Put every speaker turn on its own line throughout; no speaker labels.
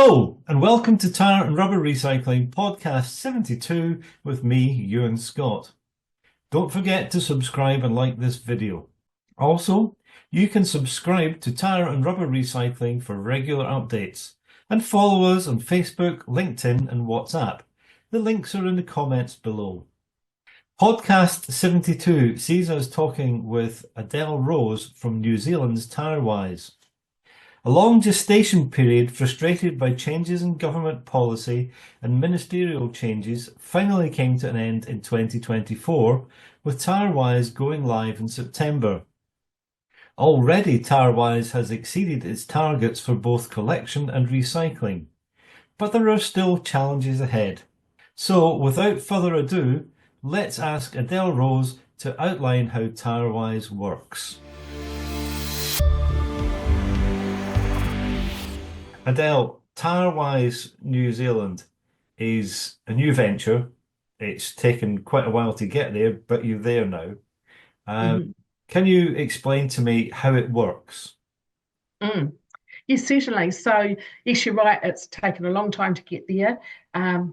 Hello, and welcome to Tyre and Rubber Recycling Podcast 72 with me, Ewan Scott. Don't forget to subscribe and like this video. Also, you can subscribe to Tyre and Rubber Recycling for regular updates and follow us on Facebook, LinkedIn and WhatsApp. The links are in the comments below. Podcast 72 sees us talking with Adele Rose from New Zealand's Tyrewise. A long gestation period frustrated by changes in government policy and ministerial changes finally came to an end in 2024, with Tyrewise going live in September. Already Tyrewise has exceeded its targets for both collection and recycling, but there are still challenges ahead. So without further ado, let's ask Adele Rose to outline how Tyrewise works. Adele, Tyrewise New Zealand is a new venture. It's taken quite a while to get there, but you're there now. Can you explain to me how it works?
Yes, certainly. So, yes, you're right. It's taken a long time to get there.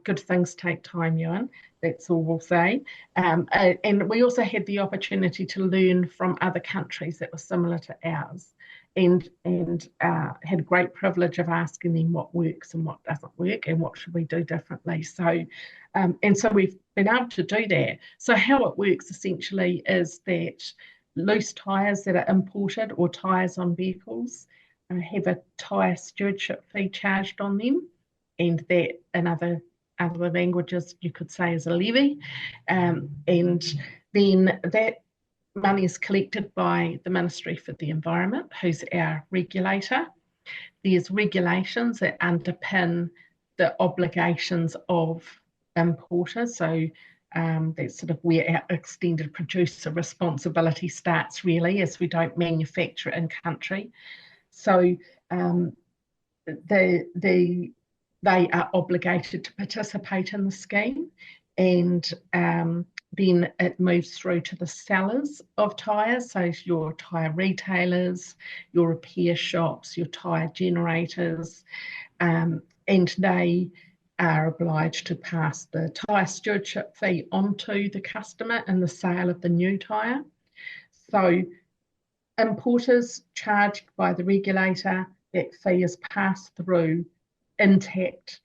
Good things take time, Ewan. That's all we'll say. And we also had the opportunity to learn from other countries that were similar to ours, and had a great privilege of asking them what works and what doesn't work and what should we do differently. So we've been able to do that. So how it works essentially is that loose tyres that are imported or tyres on vehicles have a tyre stewardship fee charged on them, and that in other languages you could say is a levy, and then that money is collected by the Ministry for the Environment, who's our regulator. There's regulations that underpin the obligations of importers. So that's sort of where our extended producer responsibility starts, really, as we don't manufacture it in country. So they are obligated to participate in the scheme, and then it moves through to the sellers of tyres, so your tyre retailers, your repair shops, your tyre generators, and they are obliged to pass the tyre stewardship fee onto the customer in the sale of the new tyre. So importers charged by the regulator, that fee is passed through intact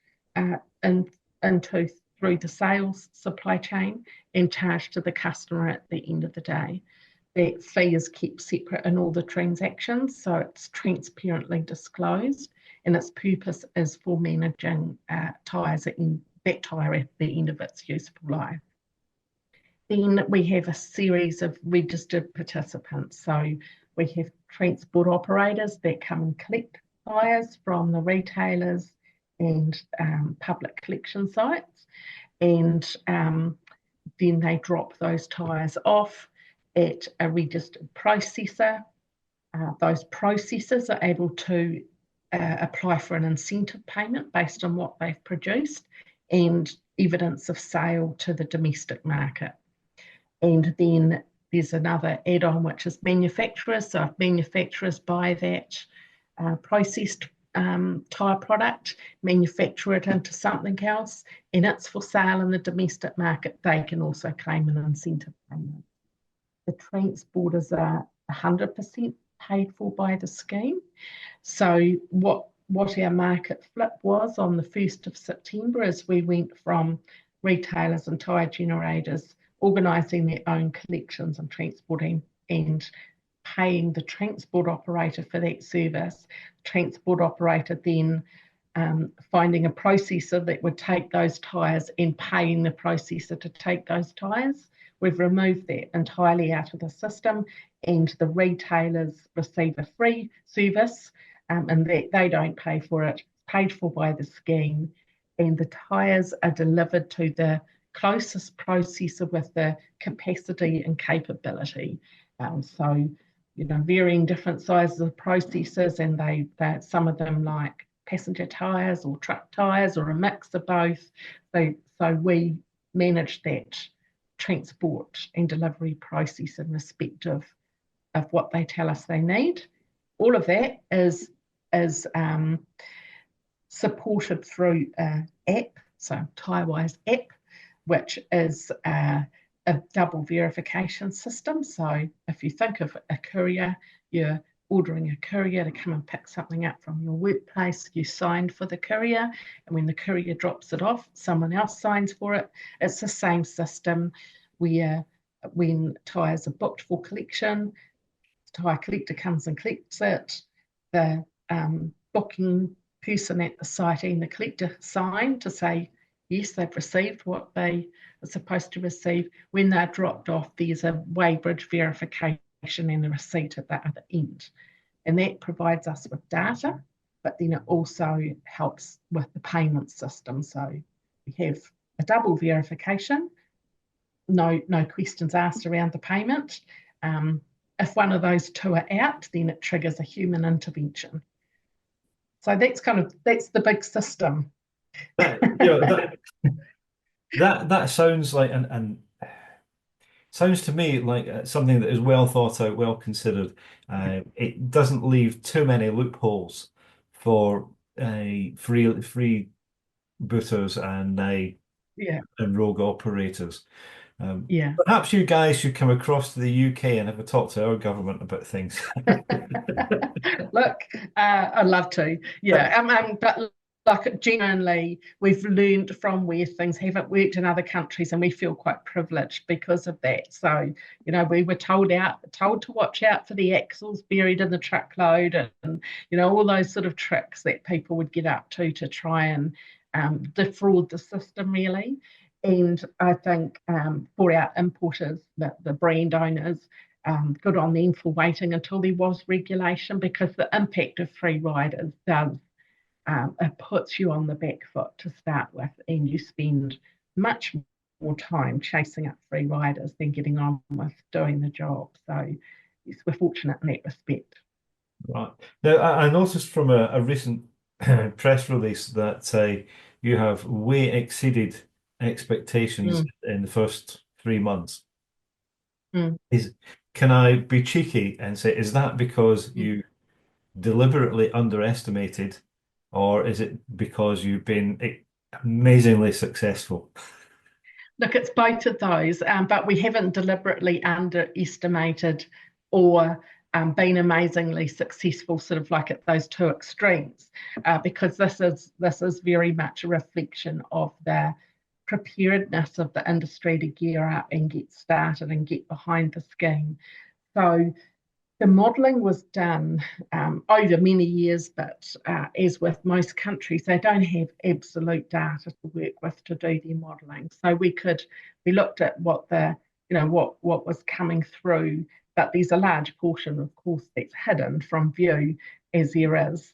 through the sales supply chain and charged to the customer at the end of the day. That fee is kept separate in all the transactions, so it's transparently disclosed, and its purpose is for managing tyres at that tyre at the end of its useful life. Then we have a series of registered participants. So we have transport operators that come and collect tyres from the retailers and public collection sites, and then they drop those tyres off at a registered processor. Those processors are able to apply for an incentive payment based on what they've produced and evidence of sale to the domestic market. And then there's another add-on, which is manufacturers. So if manufacturers buy that processed tyre product, manufacture it into something else, and it's for sale in the domestic market, they can also claim an incentive payment. The transporters are 100% paid for by the scheme. So what our market flip was on the 1st of September is we went from retailers and tyre generators organising their own collections and transporting and paying the transport operator for that service. The transport operator then finding a processor that would take those tyres and paying the processor to take those tyres. We've removed that entirely out of the system, and the retailers receive a free service, and they don't pay for it. It's paid for by the scheme, and the tyres are delivered to the closest processor with the capacity and capability. So, varying different sizes of processors, and they some of them like passenger tyres or truck tyres or a mix of both. So we manage that transport and delivery process in respect of what they tell us they need. All of that is supported through an app, so Tyrewise app, which is a double verification system. So if you think of a courier, you're ordering a courier to come and pick something up from your workplace, you signed for the courier, and when the courier drops it off, someone else signs for it. It's the same system where when tyres are booked for collection, the tyre collector comes and collects it, the booking person at the site and the collector sign to say, yes, they've received what they are supposed to receive. When they're dropped off, there's a weighbridge verification and a receipt at the other end. And that provides us with data, but then it also helps with the payment system. So we have a double verification, no questions asked around the payment. If one of those two are out, then it triggers a human intervention. So that's the big system.
That sounds like and sounds to me like something that is well thought out, well considered. It doesn't leave too many loopholes for free booters and rogue operators. Perhaps you guys should come across to the UK and have a talk to our government about things.
Look, I'd love to. But like genuinely, we've learned from where things haven't worked in other countries, and we feel quite privileged because of that. So, we were told to watch out for the axles buried in the truckload, and all those sort of tricks that people would get up to try and defraud the system, really. And I think for our importers, the brand owners, good on them for waiting until there was regulation, because the impact of free riders does, it puts you on the back foot to start with, and you spend much more time chasing up free riders than getting on with doing the job. So yes, we're fortunate in that respect.
Right. Now, I noticed from a recent press release that you have way exceeded expectations in the first 3 months. Can I be cheeky and say, is that because you deliberately underestimated, or is it because you've been amazingly successful?
Look, it's both of those, but we haven't deliberately underestimated or been amazingly successful, sort of like at those two extremes, because this is very much a reflection of the preparedness of the industry to gear up and get started and get behind the scheme. So the modelling was done over many years, but as with most countries, they don't have absolute data to work with to do their modelling. So we looked at what was coming through, but there's a large portion, of course, that's hidden from view, as there is.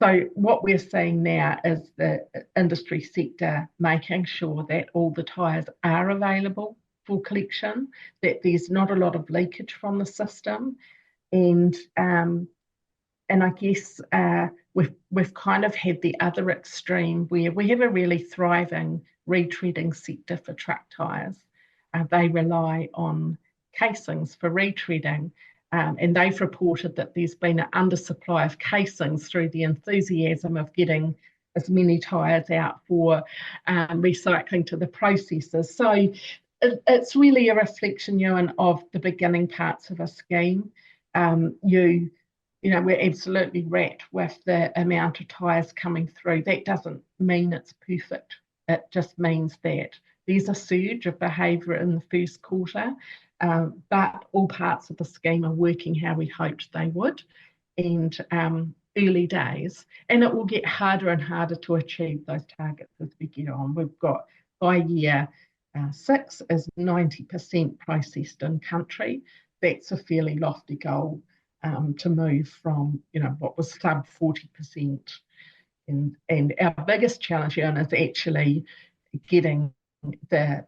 So what we're seeing now is the industry sector making sure that all the tyres are available for collection, that there's not a lot of leakage from the system, and I guess we've kind of had the other extreme where we have a really thriving retreading sector for truck tyres. They rely on casings for retreading. And they've reported that there's been an undersupply of casings through the enthusiasm of getting as many tyres out for recycling to the processors. So it's really a reflection, Ewan, of the beginning parts of a scheme. We're absolutely wrapped with the amount of tyres coming through. That doesn't mean it's perfect. It just means that there's a surge of behaviour in the first quarter. But all parts of the scheme are working how we hoped they would, and early days, and it will get harder and harder to achieve those targets as we get on. We've got by year 6 is 90% processed in country. That's a fairly lofty goal to move from what was sub 40%, and our biggest challenge here is actually getting the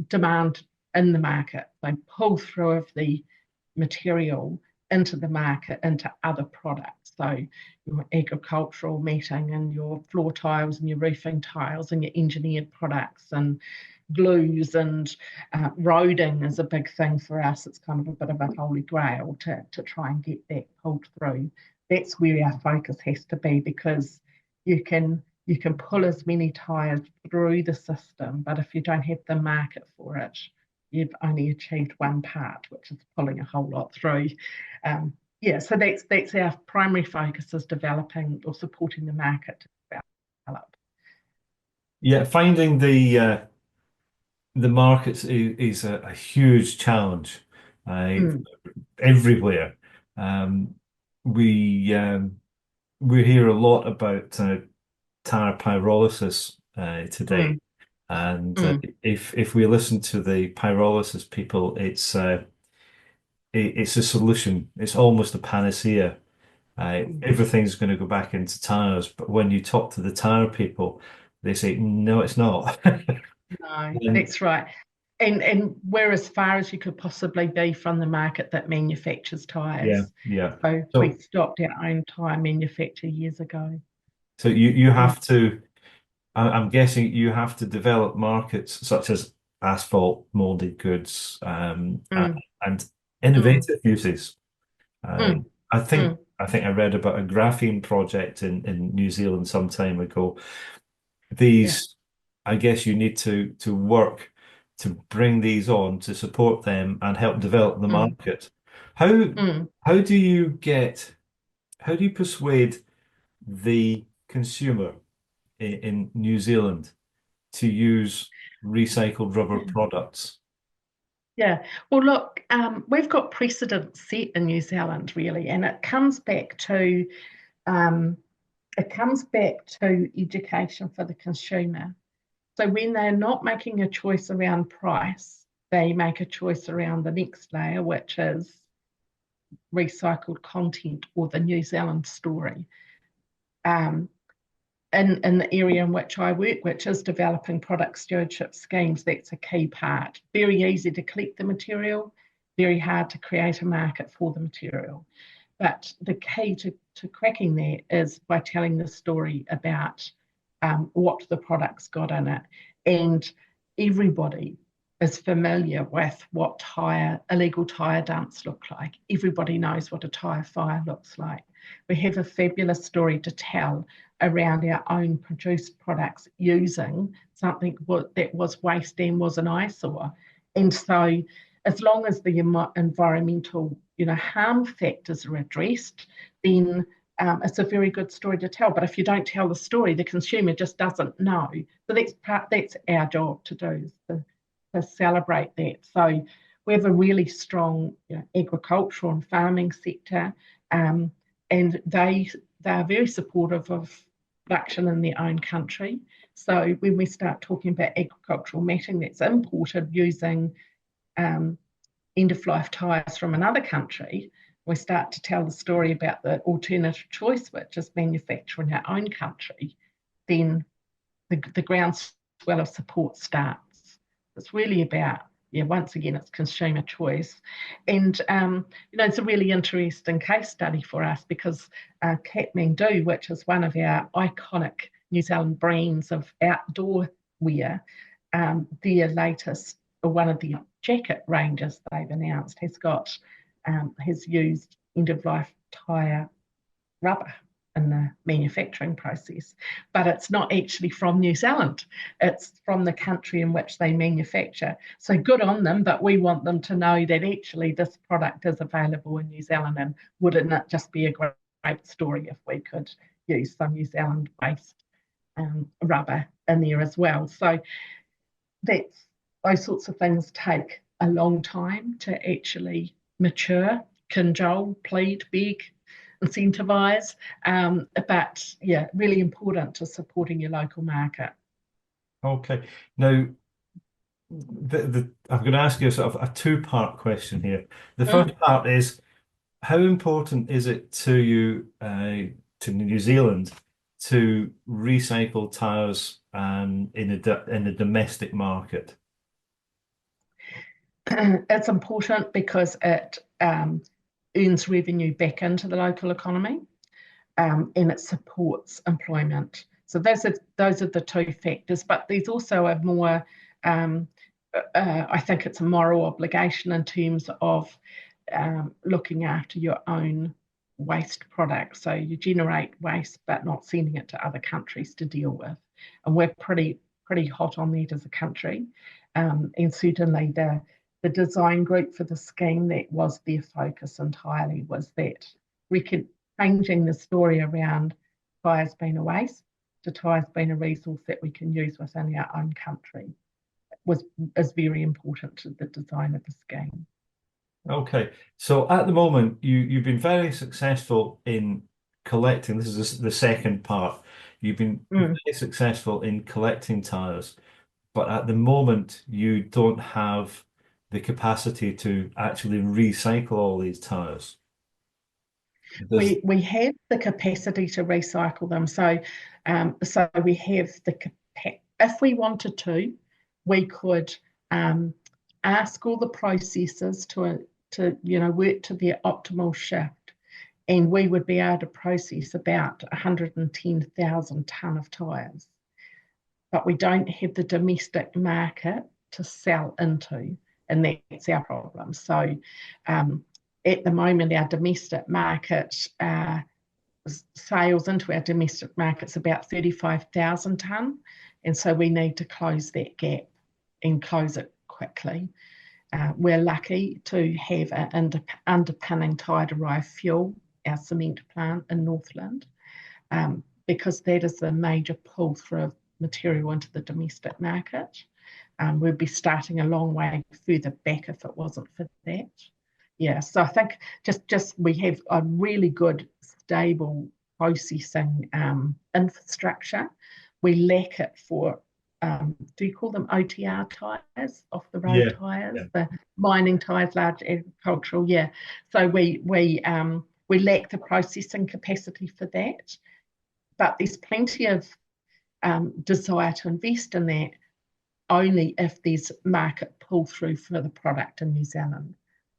demand in the market. They pull through of the material into the market, into other products. So your agricultural matting and your floor tiles and your roofing tiles and your engineered products and glues and roading is a big thing for us. It's kind of a bit of a holy grail to try and get that pulled through. that's where our focus has to be, because you can pull as many tyres through the system, but if you don't have the market for it, you've only achieved one part, which is pulling a whole lot through. So that's our primary focus, is developing or supporting the market to develop.
Yeah, finding the markets is a huge challenge everywhere. Um, we we hear a lot about tire pyrolysis today,
Mm,
and
mm,
if we listen to the pyrolysis people, it's a solution. It's almost a panacea.
mm.
Everything's going to go back into tires, but when you talk to the tire people, they say no, it's not.
No,
And
that's right. And we're as far as you could possibly be from the market that manufactures
yeah,
tyres.
yeah.
So we
So
stopped our own tyre manufacture years ago.
you
Mm,
have to. I'm guessing you have to develop markets such as asphalt, molded goods,
mm,
and
mm,
innovative uses. Uh,
mm,
I
mm.
think I read about a graphene project in New Zealand some time ago.
Yeah.
These, I guess you need to work to bring these on to support them and help develop the
Mm,
market. How
mm.
how do you get how do you persuade the consumer in New Zealand to use recycled rubber
Yeah.
products?
Yeah. Well, look, we've got precedent set in New Zealand, really, and um, it comes back to education for the consumer. So when they're not making a choice around price, they make a choice around the next layer, which is recycled content or the New Zealand story. Um, in the area in which I work, which is developing product stewardship schemes, that's a key part. Very easy to collect the material, very hard to create a market for the material. But the key to cracking that is by telling the story about what the product's got in it. And everybody is familiar with what illegal tyre dumps look like. Everybody knows what a tyre fire looks like. We have a fabulous story to tell around our own produced products using something that was waste and was an eyesore. And so as long as the environmental harm factors are addressed, then it's a very good story to tell. But if you don't tell the story, the consumer just doesn't know. So that's our job to do, is to celebrate that. So we have a really strong agricultural and farming sector, and they are very supportive of production in their own country. So when we start talking about agricultural matting that's imported using end-of-life tyres from another country, we start to tell the story about the alternative choice, which is manufacturing in our own country, then the groundswell of support starts. It's really about, once again, it's consumer choice. And, it's a really interesting case study for us, because Kathmandu, which is one of our iconic New Zealand brands of outdoor wear, their latest, or one of the jacket ranges they've announced, has used end-of-life tyre rubber in the manufacturing process, but it's not actually from New Zealand. It's from the country in which they manufacture. So good on them, but we want them to know that actually this product is available in New Zealand, and wouldn't it just be a great story if we could use some New Zealand-based rubber in there as well. So those sorts of things take a long time to actually mature, cajole, plead, beg, incentivise. But yeah, really important to supporting your local market.
Okay. Now, I'm going to ask you sort of a two-part question here. The
Mm.
first part is, how important is it to you, to New Zealand, to recycle tires in the domestic market?
It's important because it earns revenue back into the local economy, and it supports employment. So those are the two factors. But there's also a more, I think it's a moral obligation in terms of looking after your own waste product. So you generate waste, but not sending it to other countries to deal with. And we're pretty hot on that as a country. And certainly the design group for the scheme, that was their focus entirely, was that changing the story around tyres being a waste to tyres being a resource that we can use within our own country is very important to the design of the scheme.
Okay, so at the moment, you've been very successful in collecting. This is the second part. You've been very successful in collecting tyres, but at the moment, you don't have the capacity to actually recycle all these tyres.
We have the capacity to recycle them. So we have if we wanted to, we could ask all the processors to work to their optimal shift, and we would be able to process about 110,000 tonne of tyres. But we don't have the domestic market to sell into, and that's our problem. So at the moment, our domestic market sales into our domestic market's about 35,000 tonne, and so we need to close that gap and close it quickly. We're lucky to have an underpinning Tyre-derived fuel, our cement plant in Northland, because that is the major pull through material into the domestic market. We'd be starting a long way further back if it wasn't for that. Yeah, so I think just we have a really good, stable processing infrastructure. We lack it for, do you call them OTR tyres, off the road tyres, the mining tyres, large agricultural? Yeah, so we lack the processing capacity for that, but there's plenty of desire to invest in that, only if there's market pull through for the product in New Zealand.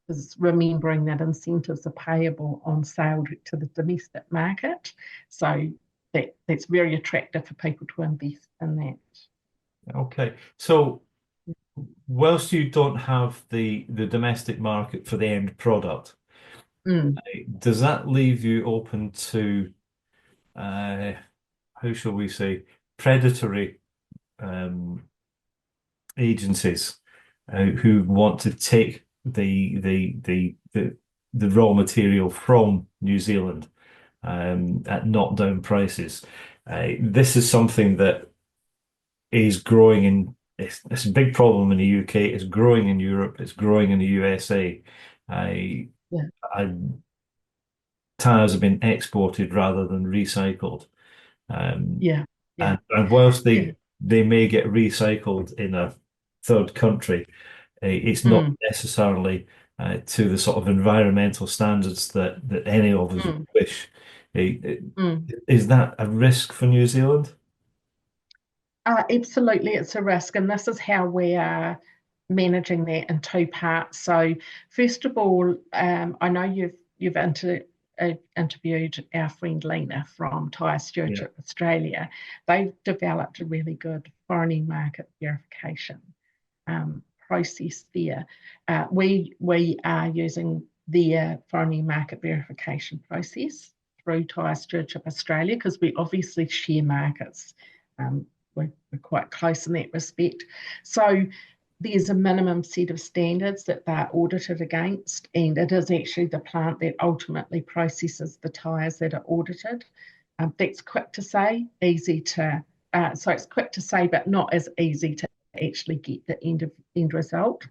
Because remembering that incentives are payable on sale to the domestic market, so that's very attractive for people to invest in that.
Okay, so whilst you don't have the domestic market for the end product, does that leave you open to how shall we say, predatory agencies who want to take the raw material from New Zealand at knockdown prices? This is something that is growing in. It's a big problem in the UK. It's growing in Europe. It's growing in the USA. Tyres have been exported rather than recycled. And whilst they may get recycled in a third country, it's not necessarily to the sort of environmental standards that any of us wish. Is that a risk for New Zealand?
Absolutely, it's a risk, and this is how we are managing that in two parts. So, first of all, I know you've interviewed our friend Lena from Tyre Stewardship Australia. They've developed a really good foreign market verification process there. We are using their foreign market verification process through Tyre Stewardship Australia, because we obviously share markets. We're quite close in that respect. So there's a minimum set of standards that they're audited against, and it is actually the plant that ultimately processes the tyres that are audited. That's quick to say, easy to, so it's quick to say, but not as easy to actually get the end result.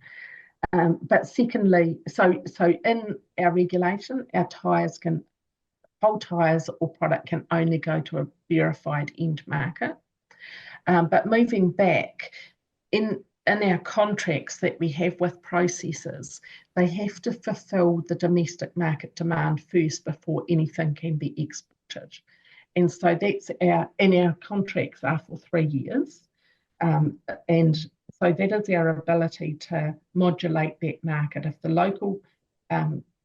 But secondly, so in our regulation, our tyres whole tyres or product can only go to a verified end market. But moving back, in our contracts that we have with processors, they have to fulfil the domestic market demand first before anything can be exported. And so our contracts are for 3 years. And so that is our ability to modulate that market. If the local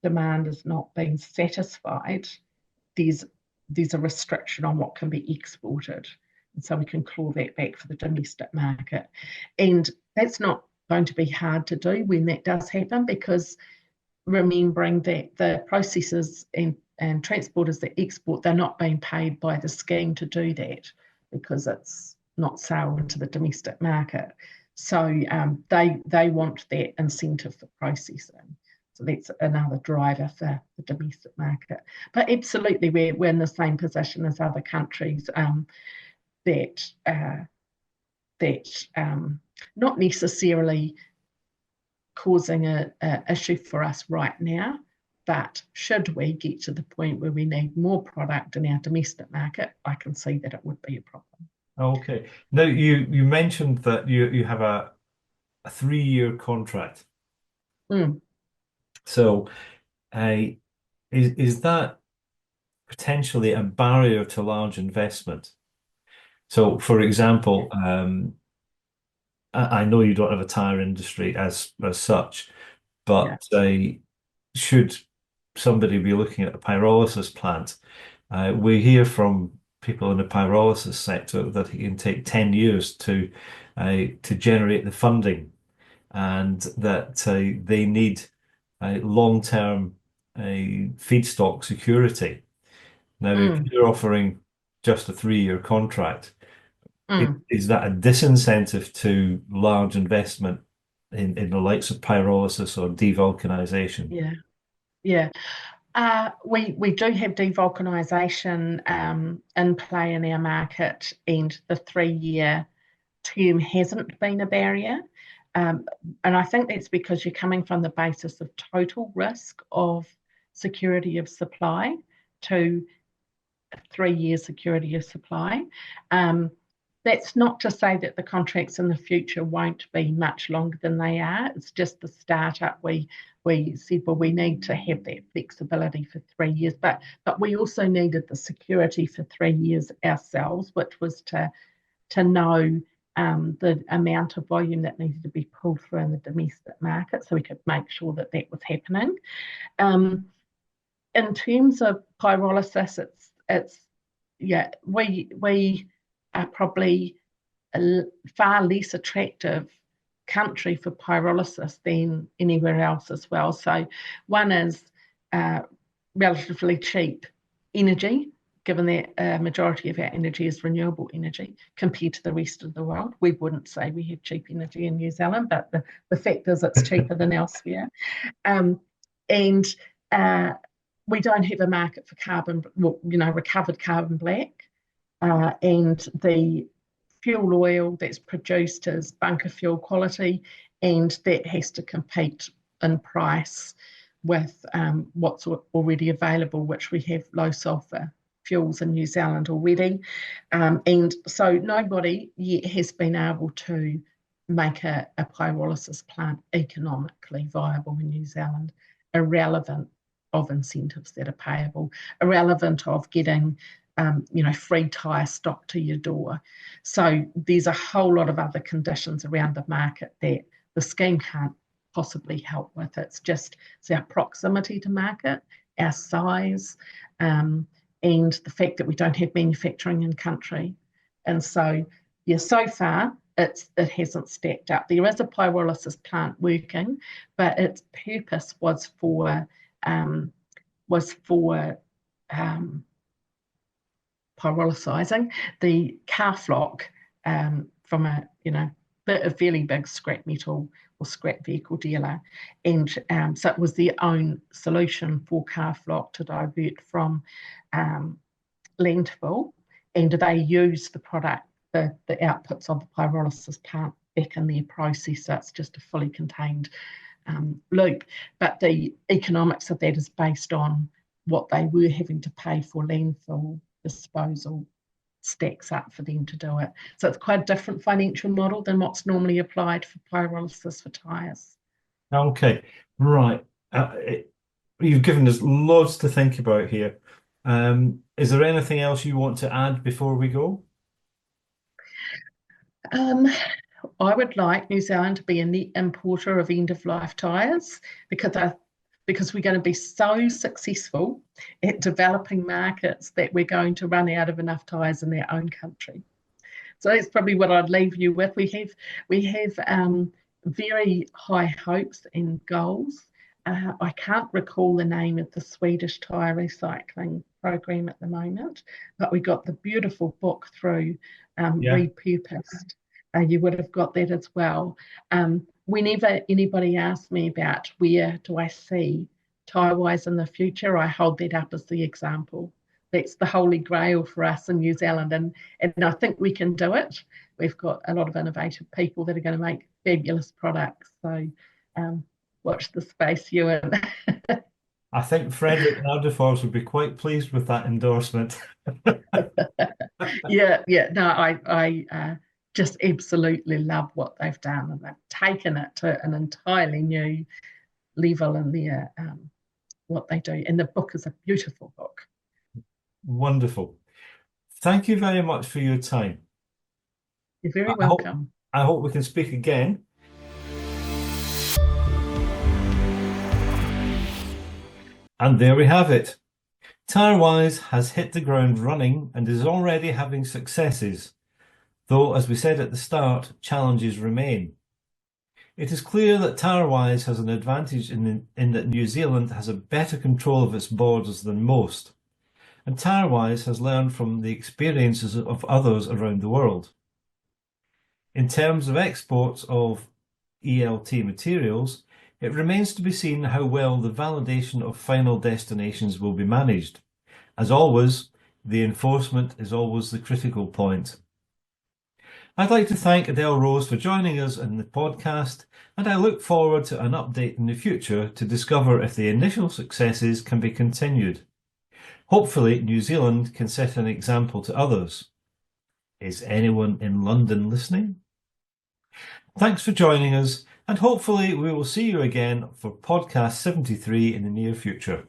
demand is not being satisfied, there's a restriction on what can be exported. And so we can claw that back for the domestic market. And that's not going to be hard to do when that does happen, because remembering that the processors and and transporters that export, they're not being paid by the scheme to do that because it's not sale into the domestic market. So they want that incentive for processing. So that's another driver for the domestic market. But absolutely, we're in the same position as other countries that not necessarily causing an issue for us right now. But should we get to the point where we need more product in our domestic market, I can see that it would be a problem.
Okay. Now you mentioned that you have a 3-year contract.
Mm.
So is that potentially a barrier to large investment? So, for example, I know you don't have a tire industry as such, but should somebody be looking at a pyrolysis plant, we hear from people in the pyrolysis sector that it can take 10 years to generate the funding, and that they need long-term feedstock security. Now, if you're offering just a 3-year contract, is that a disincentive to large investment in the likes of pyrolysis or devulcanization?
Yeah, yeah. We do have devulcanisation in play in our market, and the 3-year term hasn't been a barrier. And I think that's because you're coming from the basis of total risk of security of supply to 3-year security of supply. That's not to say that the contracts in the future won't be much longer than they are. It's just the startup. We said, well, we need to have that flexibility for 3 years, but we also needed the security for 3 years ourselves, which was to know the amount of volume that needed to be pulled through in the domestic market, so we could make sure that that was happening. In terms of pyrolysis, we are probably a far less attractive country for pyrolysis than anywhere else as well. So one is relatively cheap energy, given that a majority of our energy is renewable energy compared to the rest of the world. We wouldn't say we have cheap energy in New Zealand, but the fact is it's cheaper than elsewhere. And we don't have a market for recovered carbon black. And the fuel oil that's produced is bunker fuel quality, and that has to compete in price with what's already available, which we have low sulphur fuels in New Zealand already. And so nobody yet has been able to make a pyrolysis plant economically viable in New Zealand, irrelevant of incentives that are payable, irrelevant of getting free tyre stock to your door. So there's a whole lot of other conditions around the market that the scheme can't possibly help with. It's our proximity to market, our size, and the fact that we don't have manufacturing in country. And so, so far it hasn't stacked up. There is a pyrolysis plant working, but its purpose was for pyrolyzing the car flock from a fairly big scrap metal or scrap vehicle dealer, and so it was their own solution for car flock to divert from landfill, and they use the product, the outputs of the pyrolysis plant back in their process. So it's just a fully contained loop, but the economics of that is based on what they were having to pay for landfill disposal stacks up for them to do it. So it's quite a different financial model than what's normally applied for pyrolysis for tyres.
Okay, right. You've given us loads to think about here. Is there anything else you want to add before we go?
I would like New Zealand to be a net importer of end-of-life tyres because we're going to be so successful at developing markets that we're going to run out of enough tyres in our own country. So that's probably what I'd leave you with. We have very high hopes and goals I can't recall the name of the Swedish Tyre Recycling program at the moment, but we got the beautiful book through, Repurposed. You would have got that as well. Whenever anybody asks me about where do I see Tyrewise in the future, I hold that up as the example. That's the holy grail for us in New Zealand, and I think we can do it. We've got a lot of innovative people that are going to make fabulous products. So watch the space, Ewan.
I think Frederick Ardefors would be quite pleased with that endorsement.
Yeah. No, I just absolutely love what they've done, and they've taken it to an entirely new level in their what they do. And the book is a beautiful book.
Wonderful. Thank you very much for your time.
You're very welcome.
I hope we can speak again. And there we have it. Tyrewise has hit the ground running and is already having successes, though, as we said at the start, challenges remain. It is clear that Tyrewise has an advantage in that New Zealand has a better control of its borders than most, and Tyrewise has learned from the experiences of others around the world. In terms of exports of ELT materials, it remains to be seen how well the validation of final destinations will be managed. As always, the enforcement is always the critical point. I'd like to thank Adele Rose for joining us in the podcast, and I look forward to an update in the future to discover if the initial successes can be continued. Hopefully, New Zealand can set an example to others. Is anyone in London listening? Thanks for joining us, and hopefully we will see you again for podcast 73 in the near future.